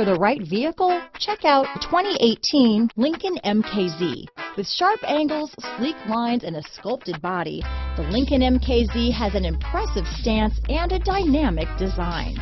for the right vehicle? Check out 2018 Lincoln MKZ. With sharp angles, sleek lines, and a sculpted body, the Lincoln MKZ has an impressive stance and a dynamic design.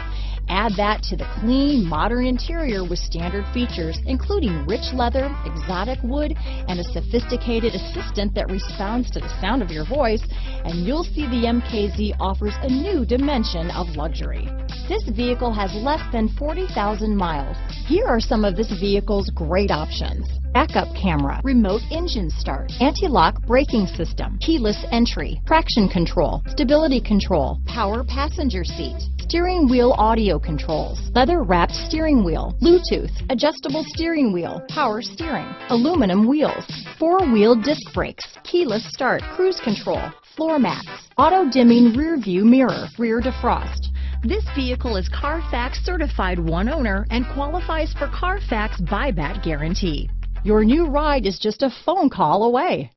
Add that to the clean, modern interior with standard features, including rich leather, exotic wood, and a sophisticated assistant that responds to the sound of your voice, and you'll see the MKZ offers a new dimension of luxury. This vehicle has less than 40,000 miles. Here are some of this vehicle's great options: backup camera, remote engine start, anti-lock braking system, keyless entry, traction control, stability control, power passenger seat, steering wheel audio controls, leather-wrapped steering wheel, Bluetooth, adjustable steering wheel, power steering, aluminum wheels, four-wheel disc brakes, keyless start, cruise control, floor mats, auto-dimming rear-view mirror, rear defrost. This vehicle is Carfax certified one owner and qualifies for Carfax buyback guarantee. Your new ride is just a phone call away.